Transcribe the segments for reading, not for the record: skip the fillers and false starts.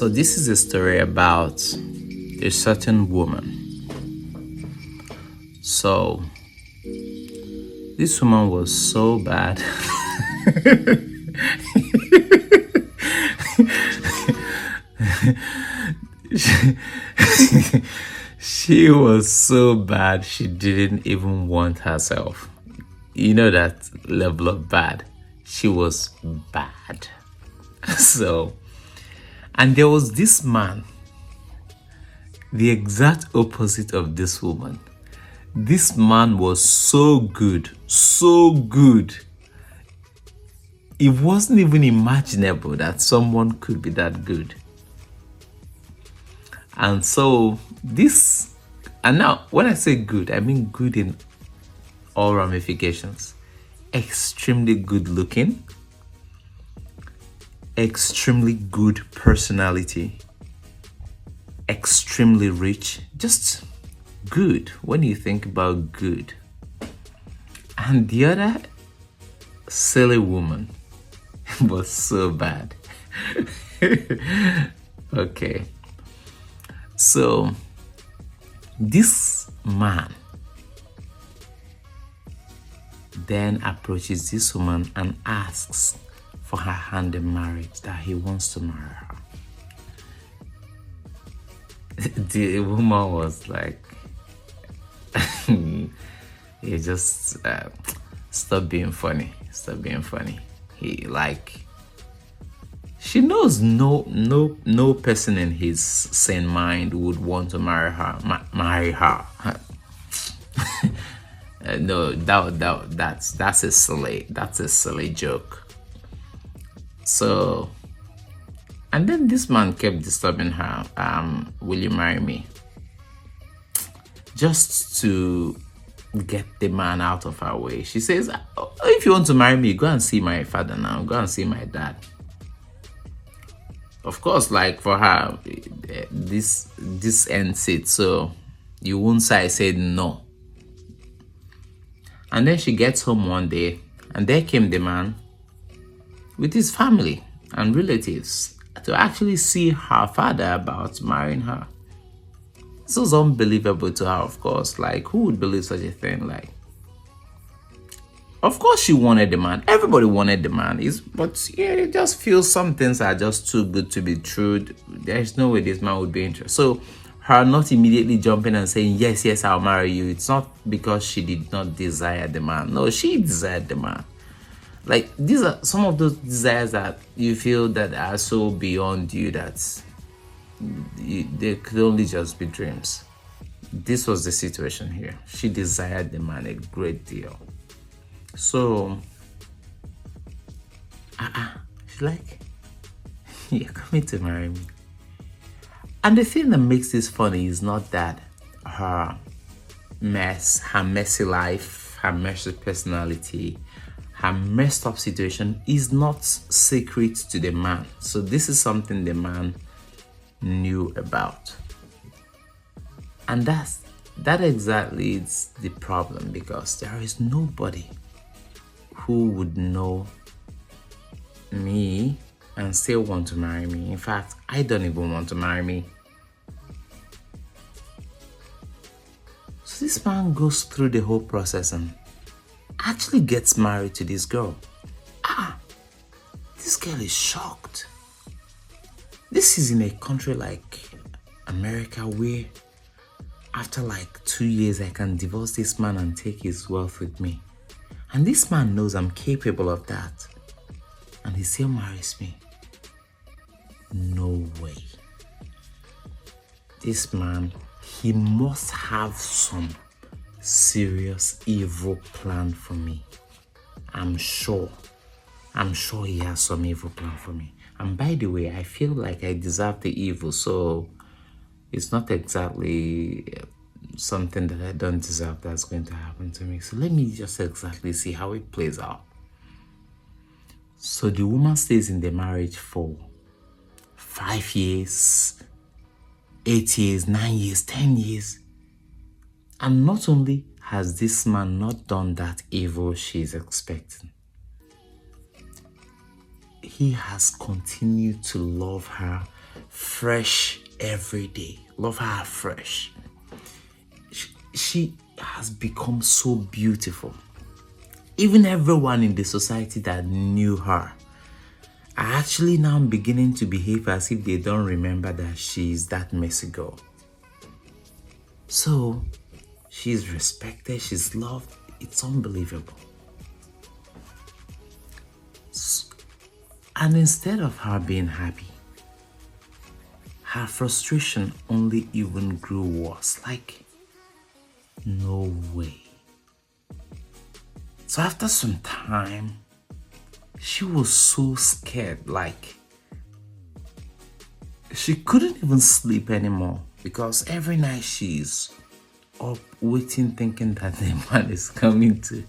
So this is a story about a certain woman. So this woman was so bad. she, she was so bad she didn't even want herself. You know that level of bad. She was bad. So, and there was this man, the exact opposite of this woman. This man was so good, so good. It wasn't even imaginable that someone could be that good. And so this, and now when I say good, I mean good in all ramifications. Extremely good looking, extremely good personality, extremely rich, just good when you think about good. And the other silly woman was so bad. Okay. So this man then approaches this woman and asks for her hand in marriage, that he wants to marry her. The woman was like, you just stop being funny. Stop being funny. She knows no person in his sane mind would want to marry her. Marry her. No, that's a silly joke. So, and then this man kept disturbing her. Will you marry me? Just to get the man out of her way. She says, oh, if you want to marry me, go and see my father now. Go and see my dad. Of course, like for her, this ends it. So you won't say I said no. And then she gets home one day, and there came the man with his family and relatives to actually see her father about marrying her. This was unbelievable to her, of course. Like, who would believe such a thing? Like, of course she wanted the man. Everybody wanted the man. But yeah, it just feels some things are just too good to be true. There's no way this man would be interested. So her not immediately jumping and saying, yes, I'll marry you. It's not because she did not desire the man. No, she desired the man. Like, these are some of those desires that you feel that are so beyond you that they could only just be dreams. This was the situation here. She desired the man a great deal. So, she's like, you're coming to marry me. And the thing that makes this funny is not that her messy life, her messy personality, her messed up situation is not secret to the man. So this is something the man knew about. And that exactly is the problem, because there is nobody who would know me and still want to marry me. In fact, I don't even want to marry me. So this man goes through the whole process and actually gets married to this girl. This girl is shocked. This is in a country like America, where after like 2 years I can divorce this man and take his wealth with me. And this man knows I'm capable of that. And he still marries me. No way. This man, he must have some serious evil plan for me. I'm sure he has some evil plan for me. And by the way, I feel like I deserve the evil, so it's not exactly something that I don't deserve that's going to happen to me. So let me just exactly see how it plays out. So the woman stays in the marriage for 5 years, 8 years, 9 years, 10 years. And not only has this man not done that evil she's expecting, he has continued to love her fresh every day. Love her fresh. She has become so beautiful. Even everyone in the society that knew her are actually now beginning to behave as if they don't remember that she's that messy girl. So she's respected, she's loved. It's unbelievable. And instead of her being happy, her frustration only even grew worse. Like, no way. So after some time, she was so scared, like she couldn't even sleep anymore because every night she's up waiting thinking that the man is coming to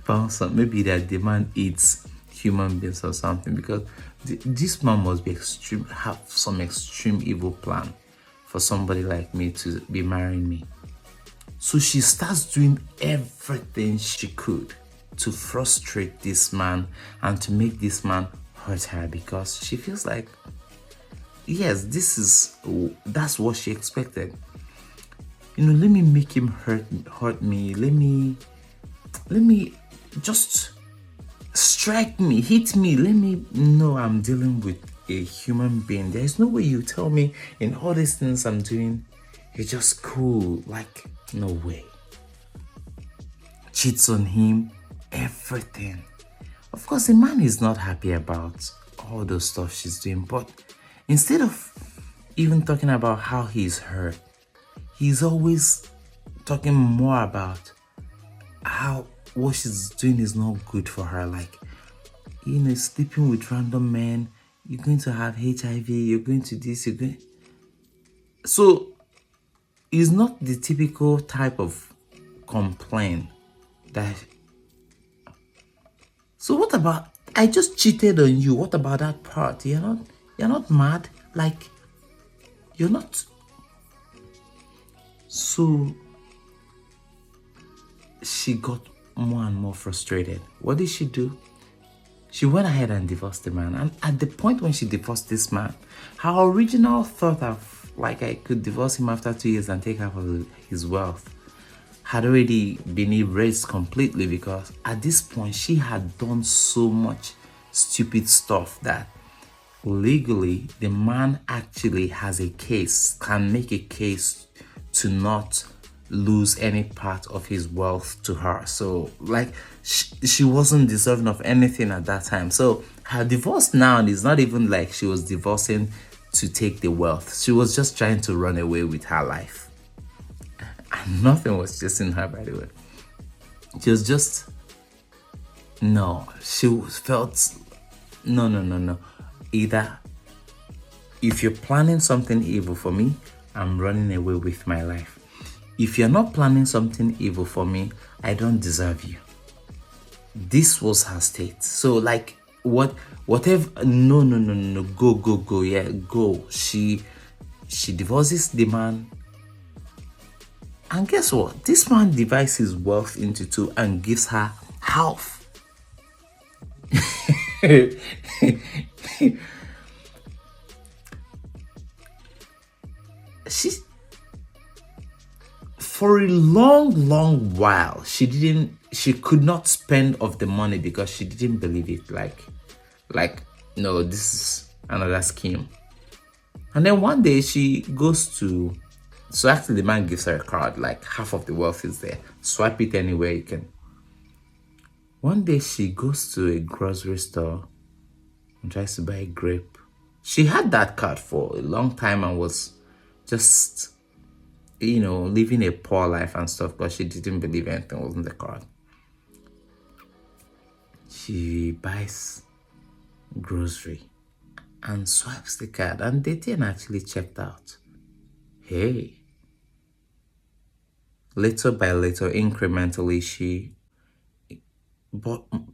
bounce on. Maybe that the man eats human beings or something, because this man must be have some extreme evil plan for somebody like me to be marrying me. So she starts doing everything she could to frustrate this man and to make this man hurt her, because she feels like, yes, that's what she expected. Let me make him hurt me. Let me just strike me, hit me. Let me know I'm dealing with a human being. There's no way you tell me in all these things I'm doing, you're just cool. Like, no way. Cheats on him, everything. Of course, the man is not happy about all those stuff she's doing, but instead of even talking about how he's hurt, he's always talking more about how what she's doing is not good for her. Like, sleeping with random men, you're going to have HIV, you're going to this, you're going. So, it's not the typical type of complaint that. So, what about, I just cheated on you? What about that part? You're not mad? Like, you're not. So, she got more and more frustrated. What did she do? She went ahead and divorced the man. And at the point when she divorced this man, her original thought of, like, I could divorce him after 2 years and take half of his wealth had already been erased completely, because at this point she had done so much stupid stuff that legally the man actually has a case, can make a case to not lose any part of his wealth to her. So, like, she wasn't deserving of anything at that time. So her divorce now is not even like she was divorcing to take the wealth. She was just trying to run away with her life. And nothing was chasing her, by the way. She was just, no, she felt, no. Either if you're planning something evil for me, I'm running away with my life. If you're not planning something evil for me, I don't deserve you. This was her state. So, like, whatever, no, go, yeah, go. She divorces the man. And guess what? This man divides his wealth into two and gives her half. For a long while, she could not spend of the money because she didn't believe it. Like, no, this is another scheme. And then one day she goes to, so actually the man gives her a card, like half of the wealth is there. Swipe it anywhere you can. One day she goes to a grocery store and tries to buy a grape. She had that card for a long time and was just, living a poor life and stuff, because she didn't believe anything was in the card. She buys grocery and swipes the card, and the thing actually checked out. Hey. Little by little, incrementally, she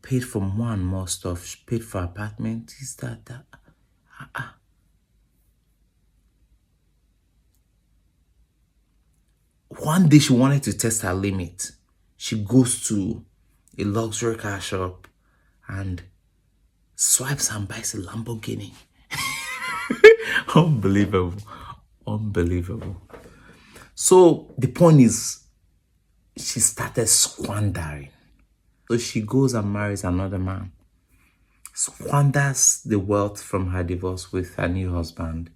paid for more and more stuff. She paid for apartment, this, that. One day she wanted to test her limit. She goes to a luxury car shop and swipes and buys a Lamborghini. Unbelievable. Unbelievable. So the point is, she started squandering. So she goes and marries another man, squanders the wealth from her divorce with her new husband.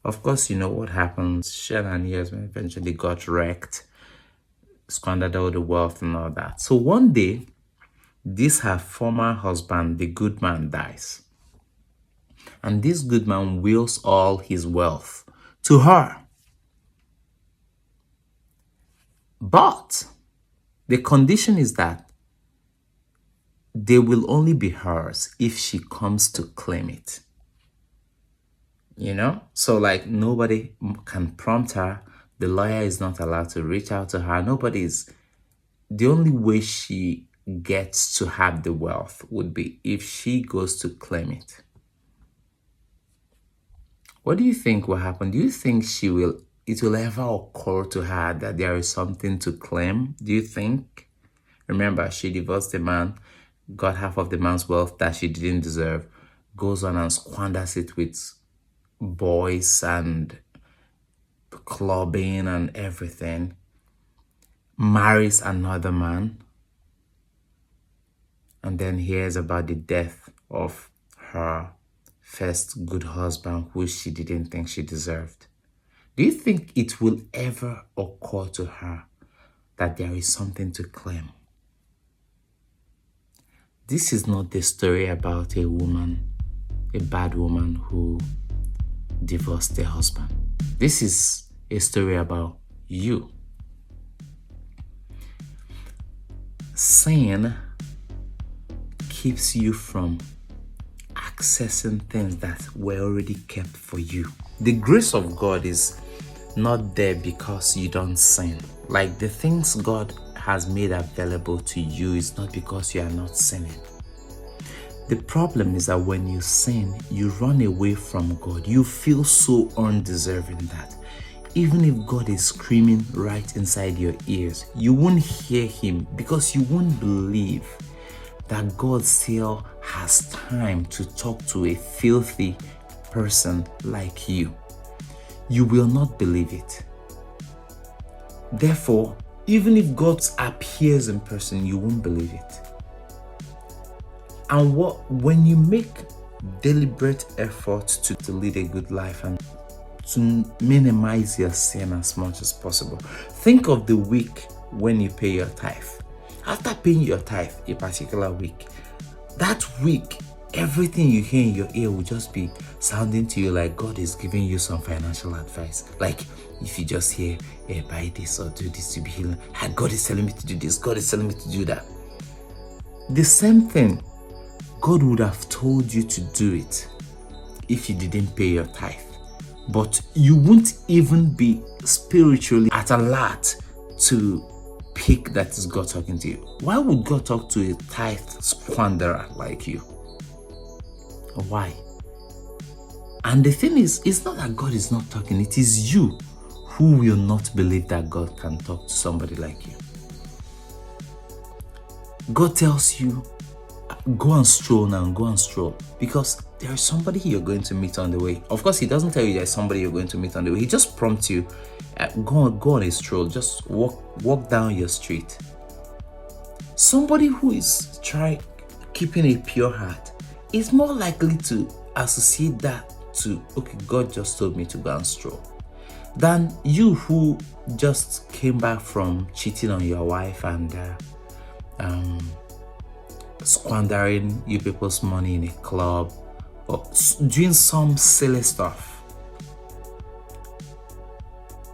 Of course, you know what happens. She and her new husband eventually got wrecked, squandered all the wealth and all that. So one day, this her former husband, the good man, dies. And this good man wills all his wealth to her. But the condition is that they will only be hers if she comes to claim it. You know? So like nobody can prompt her. The lawyer is not allowed to reach out to her. The only way she gets to have the wealth would be if she goes to claim it. What do you think will happen? Do you think it will ever occur to her that there is something to claim? Do you think? Remember, she divorced the man, got half of the man's wealth that she didn't deserve, goes on and squanders it with boys and clubbing and everything, marries another man, and then hears about the death of her first good husband, who she didn't think she deserved. Do you think it will ever occur to her that there is something to claim? This is not the story about a bad woman who divorced her husband. This is a story about you. Sin keeps you from accessing things that were already kept for you. The grace of God is not there because you don't sin. Like the things God has made available to you is not because you are not sinning. The problem is that when you sin, you run away from God. You feel so undeserving that even if God is screaming right inside your ears, you won't hear him because you won't believe that God still has time to talk to a filthy person like you. You will not believe it. Therefore, even if God appears in person, you won't believe it. And when you make deliberate effort to lead a good life and to minimize your sin as much as possible, think of the week when you pay your tithe. After paying your tithe a particular week, that week, everything you hear in your ear will just be sounding to you like God is giving you some financial advice. Like if you just hear, hey, buy this or do this to be healed. God is telling me to do this. God is telling me to do that. The same thing, God would have told you to do it if you didn't pay your tithe. But you won't even be spiritually at alert to pick that is God talking to you. Why would God talk to a tithe squanderer like you? Why? And the thing is, it's not that God is not talking. It is you who will not believe that God can talk to somebody like you. God tells you, go and stroll now, go and stroll. Because there is somebody you're going to meet on the way. Of course, he doesn't tell you there's somebody you're going to meet on the way. He just prompts you, go on a stroll. Just walk down your street. Somebody who is keeping a pure heart is more likely to associate that to, okay, God just told me to go and stroll, than you who just came back from cheating on your wife and squandering you people's money in a club or doing some silly stuff.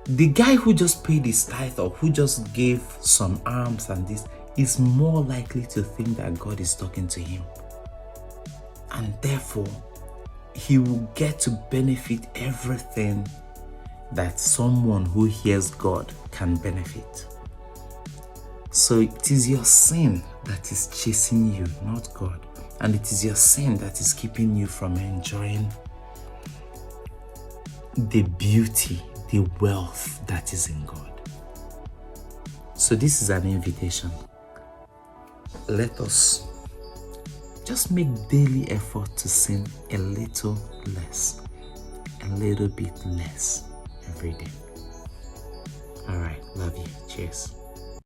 The guy who just paid his tithe or who just gave some alms and this is more likely to think that God is talking to him. And therefore, he will get to benefit everything that someone who hears God can benefit. So it is your sin that is chasing you, not God. And it is your sin that is keeping you from enjoying the beauty, the wealth that is in God. So this is an invitation. Let us just make daily effort to sin a little less. a little bit less every day. All right, love you. Cheers.